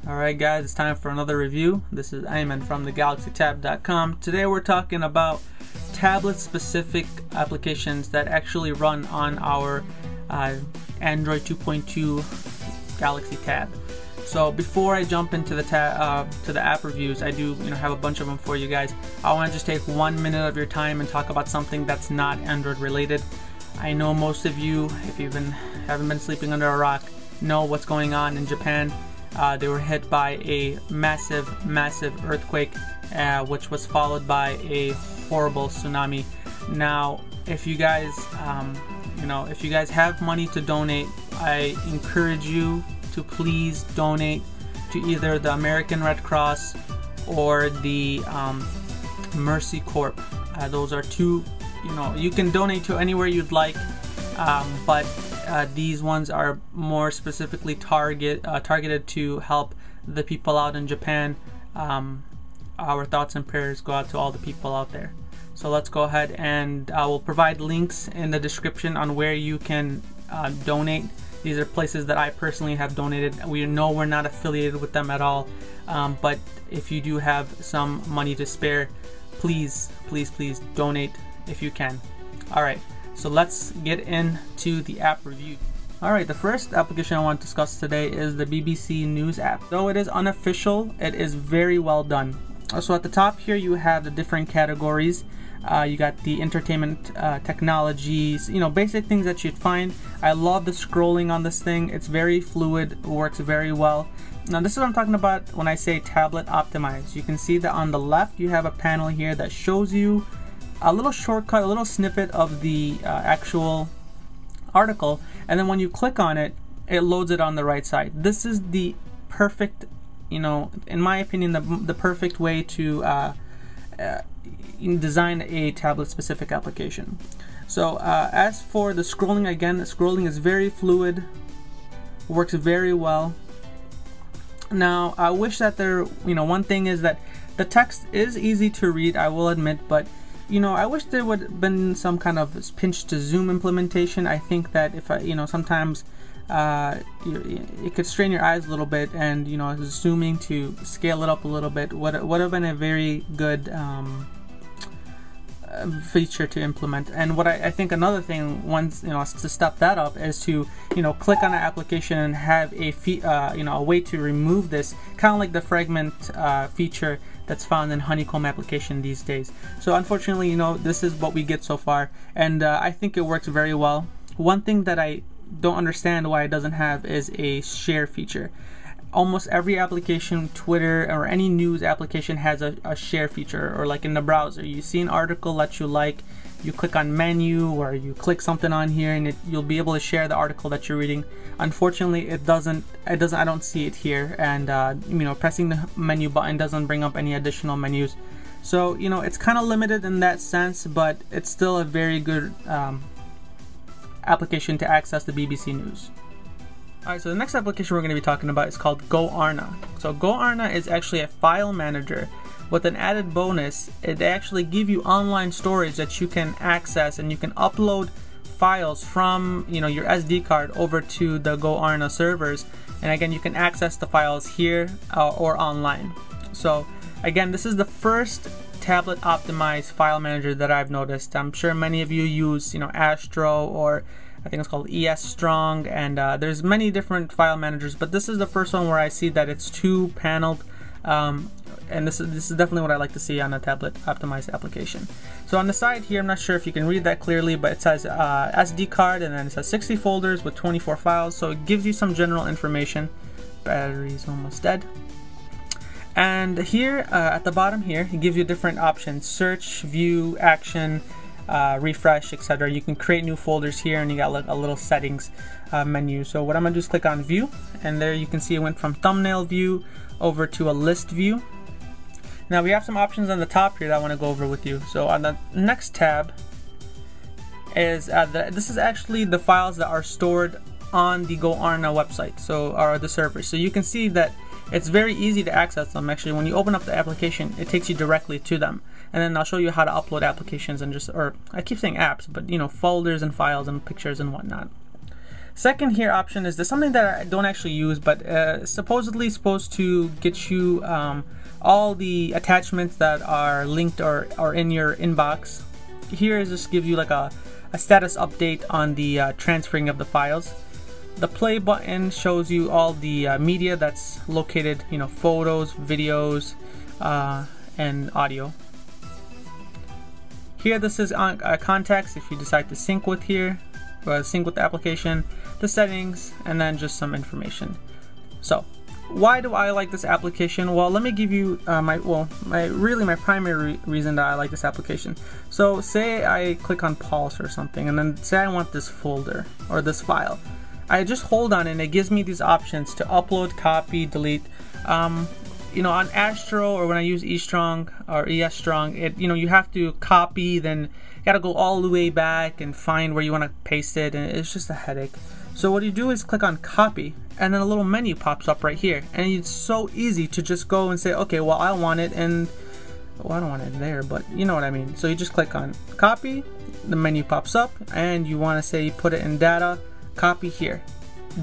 Alright guys, it's time for another review. This is Ayman from thegalaxytab.com. Today we're talking about tablet specific applications that actually run on our Android 2.2 Galaxy Tab. So before I jump into the app reviews, I do have a bunch of them for you guys. I want to just take 1 minute of your time and talk about something that's not Android related. I know most of you, if you've haven't been sleeping under a rock, know what's going on in Japan. They were hit by a massive earthquake, which was followed by a horrible tsunami. Now, if you guys, if you guys have money to donate, I encourage you to please donate to either the American Red Cross or the Mercy Corp. Those are two. You can donate to anywhere you'd like, but these ones are more specifically targeted to help the people out in Japan. Our thoughts and prayers go out to all the people out there. So let's go ahead, and I will provide links in the description on where you can donate. These are places that I personally have donated. We know we're not affiliated with them at all, but if you do have some money to spare, please donate if you can. Alright, so let's get into the app review. Alright, the first application I want to discuss today is the BBC News app. Though it is unofficial, it is very well done. So at the top here you have the different categories. You got the entertainment, technologies, basic things that you'd find. I love the scrolling on this thing. It's very fluid, works very well. Now this is what I'm talking about when I say tablet optimized. You can see that on the left you have a panel here that shows you a little shortcut, a little snippet of the actual article, and then when you click on it, it loads it on the right side. This is the perfect, in my opinion, the perfect way to design a tablet specific application. So as for the scrolling, again, the scrolling is very fluid, works very well. Now I wish that one thing is that the text is easy to read, I will admit, but I wish there would have been some kind of pinch to zoom implementation. I think that if sometimes it could strain your eyes a little bit, and zooming to scale it up a little bit would have been a very good feature to implement. And what I think another thing, once to step that up, is to click on an application and have a way to remove this, kind of like the fragment feature that's found in Honeycomb application these days. So unfortunately, this is what we get so far, and I think it works very well. One thing that I don't understand why it doesn't have is a share feature. Almost every application, Twitter or any news application, has a share feature, or like in the browser, you see an article that you like, you click on menu, or you click something on here, and you'll be able to share the article that you're reading. Unfortunately, it doesn't. I don't see it here, and pressing the menu button doesn't bring up any additional menus. So it's kind of limited in that sense, but it's still a very good application to access the BBC News. Alright, so the next application we're going to be talking about is called GoArna. So GoArna is actually a file manager. With an added bonus, it actually gives you online storage that you can access, and you can upload files from your SD card over to the GoArna servers, and again you can access the files here or online. So again, this is the first tablet optimized file manager that I've noticed. I'm sure many of you use Astro, or I think it's called ES Strong, and there's many different file managers, but this is the first one where I see that it's two paneled, and this is definitely what I like to see on a tablet optimized application. So on the side here, I'm not sure if you can read that clearly, but it says SD card, and then it says 60 folders with 24 files, so it gives you some general information. Battery's almost dead. And here at the bottom here, it gives you different options: search, view, action, refresh, etc. You can create new folders here, and you got like a little settings menu. So what I'm gonna do is click on view, and there you can see it went from thumbnail view over to a list view. Now we have some options on the top here that I want to go over with you. So on the next tab is this is actually the files that are stored on the GoArna website, or the server. So you can see that it's very easy to access them. Actually, when you open up the application, it takes you directly to them. And then I'll show you how to upload applications and I keep saying apps, but folders and files and pictures and whatnot. Second here option is something that I don't actually use, but supposedly supposed to get you all the attachments that are linked or in your inbox. Here is just gives you like a status update on the transferring of the files. The play button shows you all the media that's located, you know, photos, videos, and audio. Here this is on contacts if you decide to sync with here, or sync with the application, the settings, and then just some information. So why do I like this application? Well, let me give you my primary reason that I like this application. So say I click on Pulse or something, and then say I want this folder or this file. I just hold on and it gives me these options to upload, copy, delete. You know, on Astro or when I use eStrong or EStrong, you have to copy, then you gotta go all the way back and find where you want to paste it, and it's just a headache. So what you do is click on copy, and then a little menu pops up right here, and it's so easy to just go and say, okay, well I want it, and well, I don't want it there, but you know what I mean. So you just click on copy, the menu pops up, and you want to say put it in data, copy here,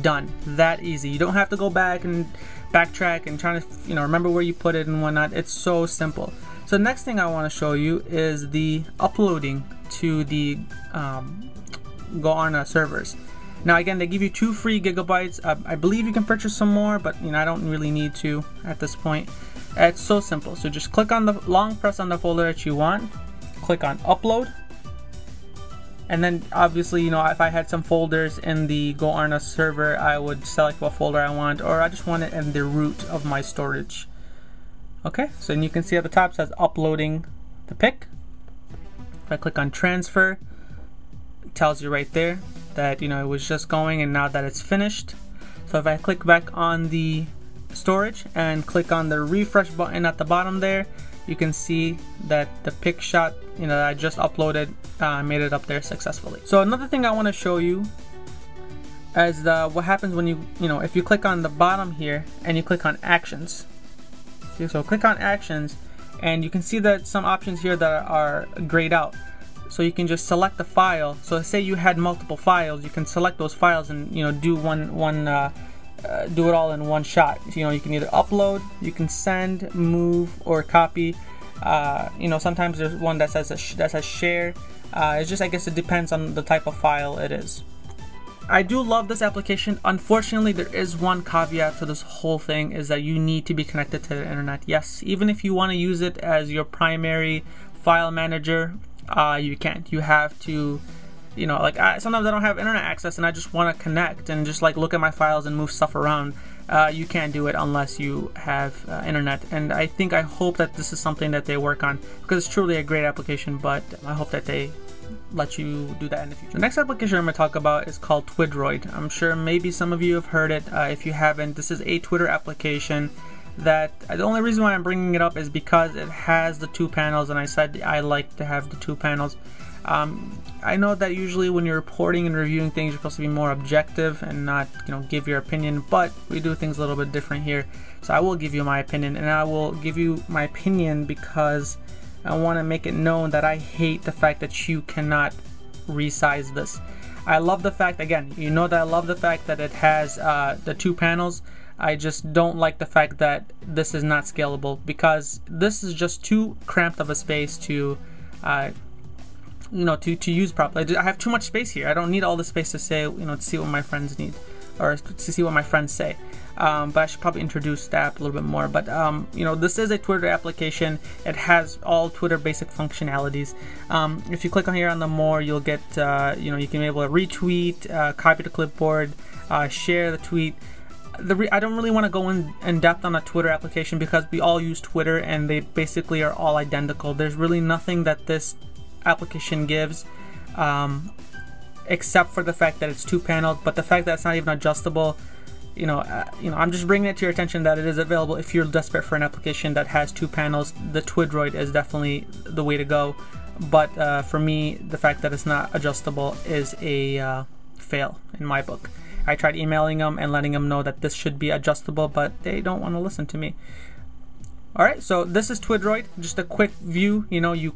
done. That easy. You don't have to go back and backtrack and trying to remember where you put it and whatnot. It's so simple. So the next thing I want to show you is the uploading to the GoArna servers. Now again, they give you 2 free gigabytes. I believe you can purchase some more, but I don't really need to at this point. It's so simple. So just click on the long press on the folder that you want, click on upload, and then obviously if I had some folders in the GoArna server, I would select what folder I want, or I just want it in the root of my storage. Okay, so then you can see at the top it says uploading the pic. If I click on transfer, it tells you right there that it was just going, and now that it's finished. So if I click back on the storage and click on the refresh button at the bottom there, you can see that the pic shot that I just uploaded made it up there successfully. So another thing I want to show you is what happens when if you click on the bottom here and you click on actions. Okay, so click on actions, and you can see that some options here that are grayed out. So you can just select the file. So say you had multiple files, you can select those files and do do it all in one shot. You can either upload, you can send, move, or copy. Sometimes there's one that says share. It's just, I guess it depends on the type of file it is. I do love this application. Unfortunately, there is one caveat to this whole thing, is that you need to be connected to the internet. Yes, even if you want to use it as your primary file manager, you can't. You have to, sometimes I don't have internet access and I just want to connect and just look at my files and move stuff around. You can't do it unless you have internet, and I hope that this is something that they work on, because it's truly a great application, but I hope that they let you do that in the future. The next application I'm going to talk about is called Twidroid. I'm sure maybe some of you have heard it. If you haven't, this is a Twitter application that the only reason why I'm bringing it up is because it has the 2 panels, and I said I like to have the 2 panels. I know that usually when you're reporting and reviewing things, you're supposed to be more objective and not give your opinion, but we do things a little bit different here. So I will give you my opinion, and I will give you my opinion because I want to make it known that I hate the fact that you cannot resize this. I love the fact, again, that I love the fact that it has the 2 panels. I just don't like the fact that this is not scalable, because this is just too cramped of a space to to use properly. I have too much space here. I don't need all the space to say, to see what my friends need, or to see what my friends say. But I should probably introduce the app a little bit more. But this is a Twitter application. It has all Twitter basic functionalities. If you click on here on the more, you'll get you can be able to retweet, copy to clipboard, share the tweet. I don't really want to go in depth on a Twitter application because we all use Twitter and they basically are all identical. There's really nothing that this application gives except for the fact that it's 2 paneled, but the fact that it's not even adjustable, I'm just bringing it to your attention that it is available if you're desperate for an application that has 2 panels. The Twidroid is definitely the way to go, but for me, the fact that it's not adjustable is a fail in my book. I tried emailing them and letting them know that this should be adjustable, but they don't want to listen to me. Alright, so this is Twidroid. Just a quick view. You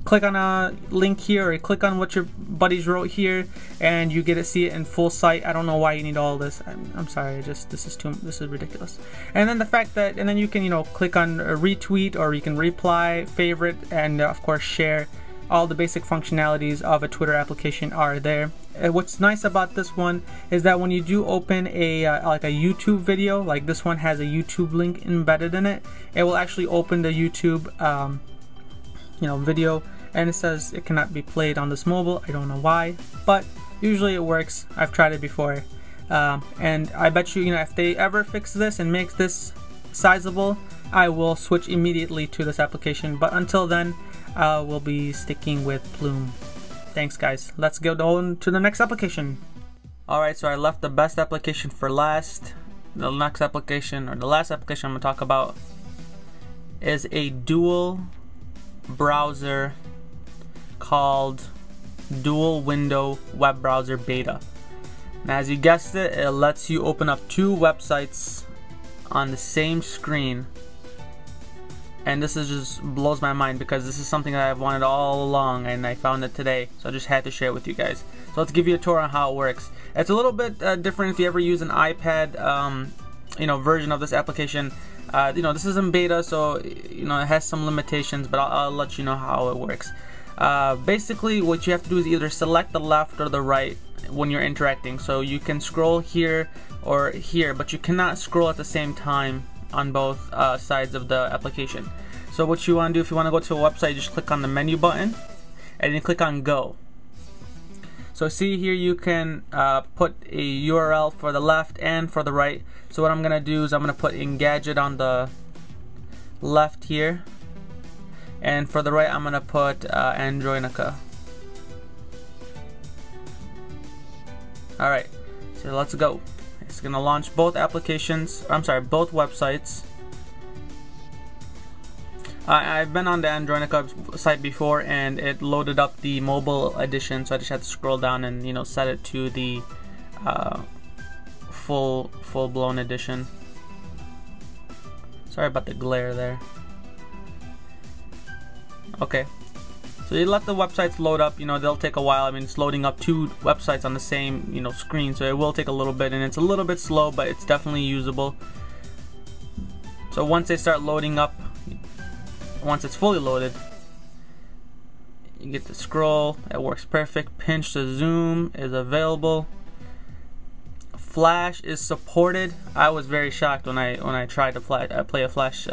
click on a link here, or you click on what your buddies wrote here, and you get to see it in full sight. I don't know why you need all this. I'm sorry, this is ridiculous. And then the fact that, and then you can, you know, click on a retweet, or you can reply, favorite, and of course share. All the basic functionalities of a Twitter application are there. What's nice about this one is that when you do open a like a YouTube video, like this one has a YouTube link embedded in it, it will actually open the YouTube you know, video, and it says it cannot be played on this mobile. I don't know why, but usually it works. I've tried it before, and I bet you, you know, if they ever fix this and make this sizable, I will switch immediately to this application. But until then, we'll be sticking with Plume. Thanks guys. Let's go on to the next application. Alright, so I left the best application for last. The next application, or the last application I'm going to talk about, is a dual browser called Dual Window Web Browser Beta. And as you guessed it, it lets you open up two websites on the same screen. And this is just blows my mind, because this is something that I've wanted all along, and I found it today, so I just had to share it with you guys. So let's give you a tour on how it works. It's a little bit different if you ever use an iPad you know, version of this application. You know, this is in beta, so you know, it has some limitations, but I'll let you know how it works. Basically what you have to do is either select the left or the right when you're interacting. So you can scroll here or here, but you cannot scroll at the same time on both sides of the application. So what you want to do, if you want to go to a website, you just click on the menu button and you click on go. So see here, you can put a URL for the left and for the right. So what I'm gonna do is I'm gonna put Engadget on the left here, and for the right I'm gonna put Androinica. Alright, so let's go. It's gonna launch both applications, I'm sorry, both websites. I've been on the Androinica site before, and it loaded up the mobile edition, so I just had to scroll down and, you know, set it to the full-blown edition. Sorry about the glare there. Okay, so you let the websites load up. You know, they'll take a while. I mean, it's loading up two websites on the same, you know, screen, so it will take a little bit, and it's a little bit slow, but it's definitely usable. So once they start loading up, once it's fully loaded, you get to scroll. It works perfect. Pinch to zoom is available. Flash is supported. I was very shocked when I tried to play a Flash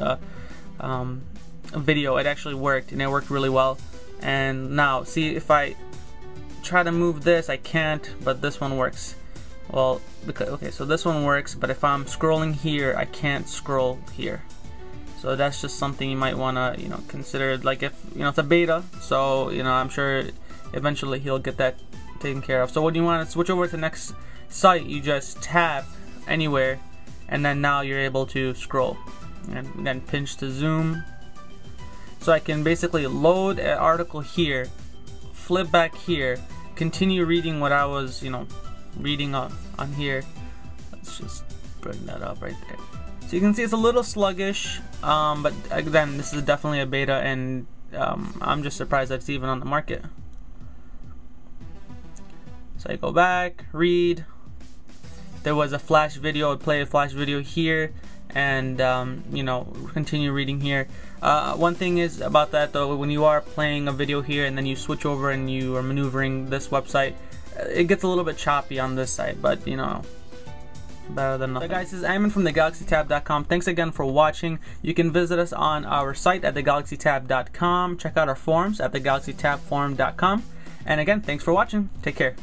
video. It actually worked, and it worked really well. And now, see, if I try to move this, I can't, but this one works. Well, because, okay, so this one works, but if I'm scrolling here, I can't scroll here. So that's just something you might want to, you know, consider. Like, if, you know, it's a beta, so, you know, I'm sure eventually he'll get that taken care of. So when you want to switch over to the next site, you just tap anywhere, and then now you're able to scroll, and then pinch to zoom. So I can basically load an article here, flip back here, continue reading what I was, you know, reading on here. Let's just bring that up right there. So you can see it's a little sluggish, but again, this is definitely a beta, and I'm just surprised that it's even on the market. So I go back, read. There was a Flash video, I'd play a Flash video here, and you know, continue reading here. One thing is about that though, when you are playing a video here and then you switch over and you are maneuvering this website, it gets a little bit choppy on this side, but you know, better than nothing. So guys, this is Ayman from thegalaxytab.com. Thanks again for watching. You can visit us on our site at thegalaxytab.com. Check out our forums at thegalaxytabforum.com. And again, thanks for watching. Take care.